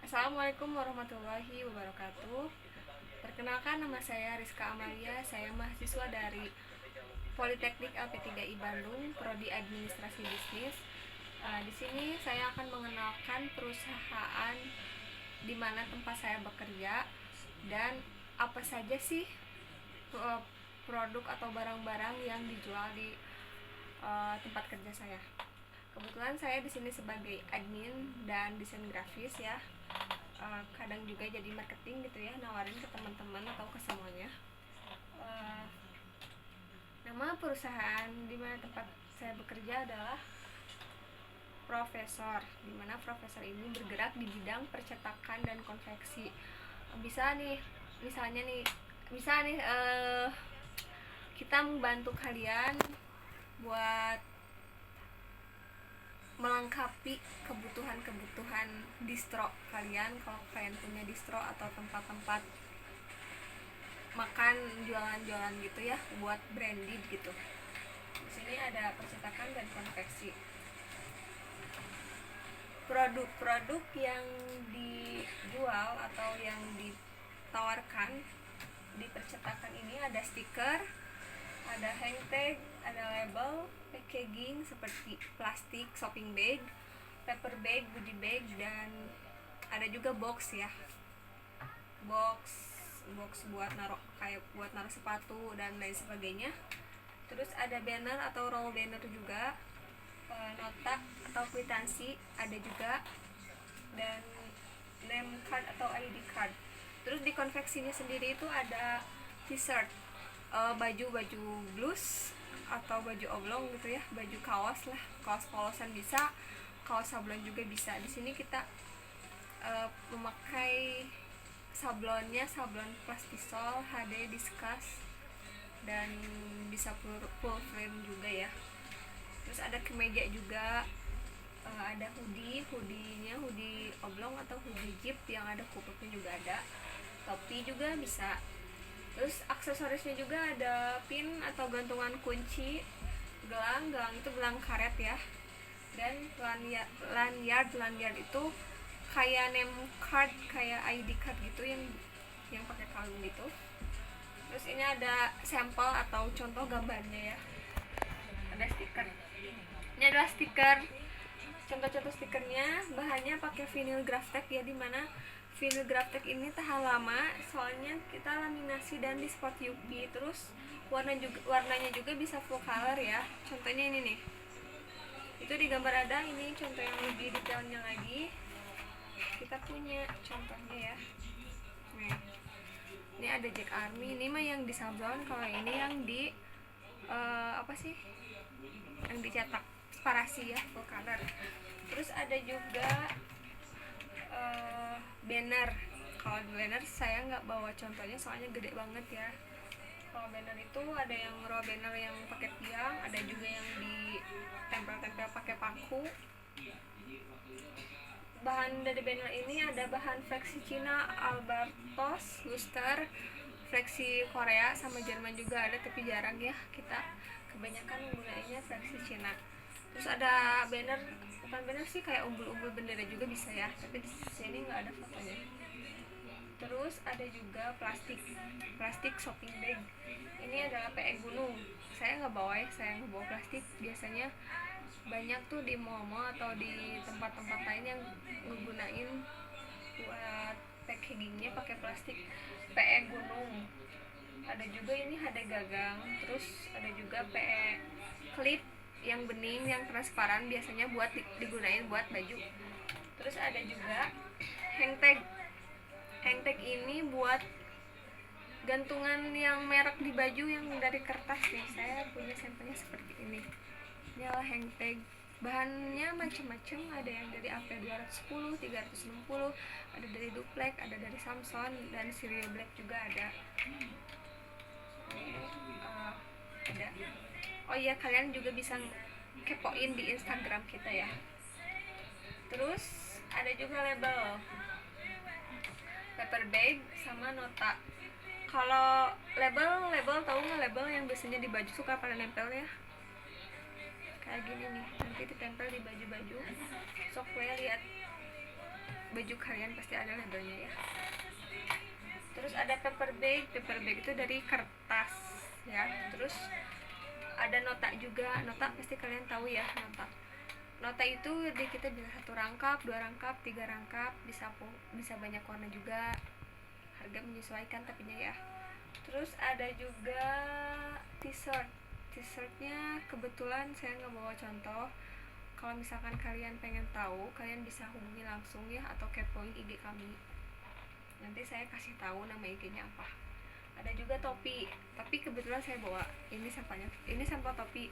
Assalamualaikum warahmatullahi wabarakatuh. Perkenalkan, nama saya Rizka Amalia. Saya mahasiswa dari Politeknik LP3I Bandung, Prodi Administrasi Bisnis. Di sini saya akan mengenalkan perusahaan di mana tempat saya bekerja dan apa saja sih produk atau barang-barang yang dijual di tempat kerja saya. Kebetulan saya di sini sebagai admin dan desain grafis ya. Kadang juga jadi marketing gitu ya, nawarin ke teman-teman atau ke semuanya. Uh, Nama perusahaan di mana tempat saya bekerja adalah Profesor, di mana Profesor ini bergerak di bidang percetakan dan konveksi. Bisa nih, misalnya nih, kita membantu kalian buat melengkapi kebutuhan-kebutuhan distro kalian. Kalau kalian punya distro atau tempat-tempat makan jualan-jualan gitu ya, buat branded gitu. Di sini ada percetakan dan konveksi. Produk-produk yang dijual atau yang ditawarkan di percetakan ini ada stiker, ada hang tag, ada label, packaging seperti plastik, shopping bag, paper bag, goodie bag, dan ada juga box ya, box buat naruh sepatu dan lain sebagainya. Terus ada banner atau roll banner juga, nota atau kwitansi ada juga, dan name card atau ID card. Terus di konveksinya sendiri itu ada t-shirt, baju blus atau baju oblong gitu ya, baju kaos lah, kaos polosan bisa, kaos sablon juga bisa. Di sini kita memakai sablonnya sablon plastisol HD Discuss dan bisa full frame juga ya. Terus ada kemeja juga, ada hoodie-nya hoodie oblong atau hoodie jeep yang ada kupuknya juga ada, topi juga bisa. Terus aksesorisnya juga ada pin atau gantungan kunci, gelang itu gelang karet ya, dan lanyard itu kayak name card, kayak ID card gitu yang pakai kalung gitu. Terus ini ada sampel atau contoh gambarnya ya, ada stiker. Ini adalah stiker, contoh-contoh stikernya. Bahannya pakai vinyl graftek ya, dimana vinyl graftek ini tahan lama soalnya kita laminasi dan di spot UV. Terus warnanya juga bisa full color ya. Contohnya ini nih, itu di gambar ada. Ini contoh yang lebih detailnya lagi, kita punya contohnya ya. Nih, ini ada Jack Army, ini mah yang di sablon. Kalau ini yang di yang dicetak sparasi ya, full color. Terus ada juga banner. Kalau banner saya nggak bawa contohnya soalnya gede banget ya. Kalau banner itu ada yang raw banner yang pakai tiang, ada juga yang ditempel-tempel pakai paku. Bahan dari banner ini ada bahan fleksi Cina, Albartos, Luster, fleksi Korea sama Jerman juga ada, tapi jarang ya, kita kebanyakan menggunakannya fleksi Cina. Terus ada banner, bukan banner sih, kayak umbul-umbul bendera juga bisa ya, tapi di sini nggak ada fotonya. Terus ada juga plastik shopping bag. Ini adalah PE gunung. Saya nggak bawa ya, saya nggak bawa plastik. Biasanya banyak tuh di mall atau di tempat-tempat lain yang menggunain buat packagingnya pakai plastik PE gunung. Ada juga ini HD gagang. Terus ada juga PE clip yang bening, yang transparan, biasanya buat digunain buat baju. Terus ada juga hang tag. Hang tag ini buat gantungan yang merek di baju yang dari kertas nih. Saya punya sampelnya seperti ini. Ini adalah hang tag. Bahannya macam-macam, ada yang dari AP210, 360, ada dari Duplex, ada dari Samsung, dan Serial Black juga ada. Ada. Oh iya, kalian juga bisa kepoin di Instagram kita ya. Terus ada juga label, paper bag sama nota. Kalau label tahu nggak, label yang biasanya di baju suka pada nempel ya, kayak gini nih, nanti ditempel di baju-baju. Sok lihat baju kalian pasti ada labelnya ya. Terus ada paper bag itu dari kertas ya. Terus ada nota juga. Nota pasti kalian tahu ya, nota itu kita bisa 1 rangkap, 2 rangkap, 3 rangkap, bisa banyak warna juga, harga menyesuaikan tapinya ya. Terus ada juga t-shirtnya kebetulan saya nggak bawa contoh. Kalau misalkan kalian pengen tahu, kalian bisa hubungi langsung ya, atau kepoin IG kami, nanti saya kasih tahu nama IG-nya apa. Ada juga topi, tapi kebetulan saya bawa ini sampel topi.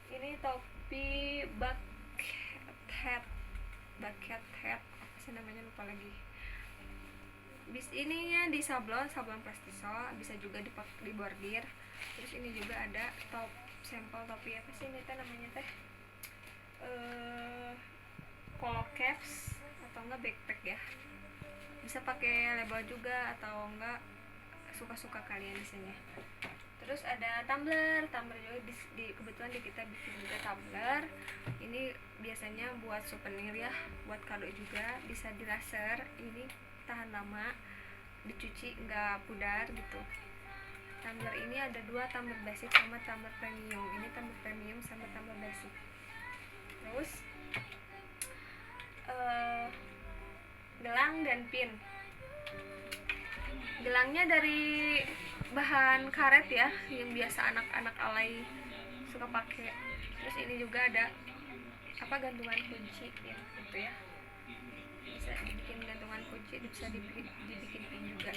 Ini topi bucket hat apa sih namanya, lupa lagi. Ininya di sablon plastisol, bisa juga di bordir. Terus ini juga ada sampel topi apa sih ini teh namanya teh, polo caps atau enggak backpack ya. Bisa pakai label juga atau enggak, suka-suka kalian di sini. Terus ada tumbler juga kebetulan kita bikin juga tumbler. Ini biasanya buat souvenir ya, buat kado juga, bisa di laser. Ini tahan lama, dicuci enggak pudar gitu. Tumbler ini ada 2, tumbler basic sama tumbler premium. Ini tumbler premium sama tumbler basic. Terus gelang dan pin. Gelangnya dari bahan karet ya, yang biasa anak-anak alay suka pakai. Terus ini juga ada gantungan kunci ya, gitu ya. Bisa dibikin gantungan kunci, bisa dibikin pin juga.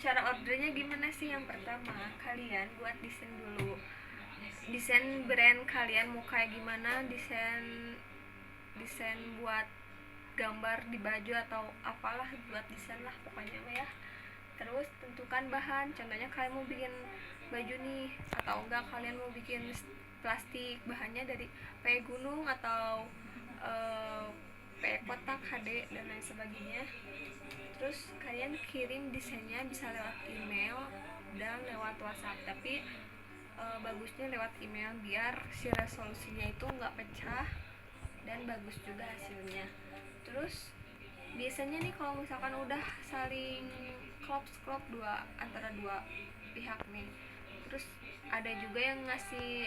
Cara ordernya gimana sih? Yang pertama, kalian buat desain dulu. Desain brand kalian mau kayak gimana, desain buat gambar di baju atau apalah, buat desain lah pokoknya ya. Terus tentukan bahan, contohnya kalian mau bikin baju nih, atau enggak kalian mau bikin plastik, bahannya dari PE gunung atau PE kotak HD dan lain sebagainya. Terus kalian kirim desainnya bisa lewat email dan lewat WhatsApp, tapi bagusnya lewat email biar si resolusinya itu nggak pecah dan bagus juga hasilnya. Terus biasanya nih kalau misalkan udah saling klop antara dua pihak nih, terus ada juga yang ngasih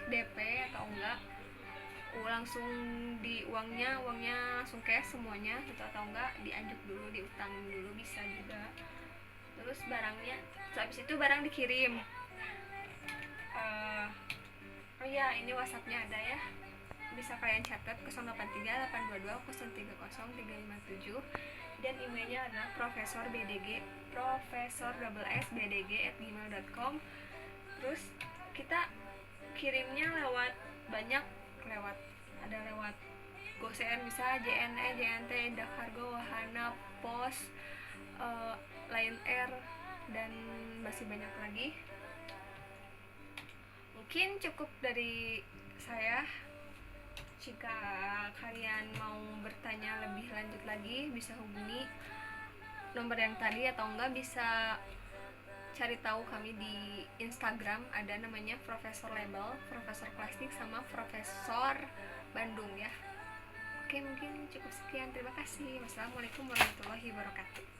DP atau enggak langsung uangnya langsung cash semuanya gitu, atau enggak dianjuk dulu, diutangin dulu, bisa juga. Terus barangnya habis itu barang dikirim. Oh iya, ini WhatsAppnya ada ya, bisa kalian catat 083822030357, dan emailnya adalah profesor@gmail.com. Terus kita kirimnya lewat GoSend, bisa JNE, JNT, Indah Kargo, Wahana, Pos, Lion Air, dan masih banyak lagi. Mungkin cukup dari saya. Jika kalian mau bertanya lebih lanjut lagi, bisa hubungi nomor yang tadi, atau enggak bisa cari tahu kami di Instagram, ada namanya Profesor Label, Profesor Plastik, sama Profesor Bandung ya. Oke, mungkin cukup sekian. Terima kasih. Wassalamualaikum warahmatullahi wabarakatuh.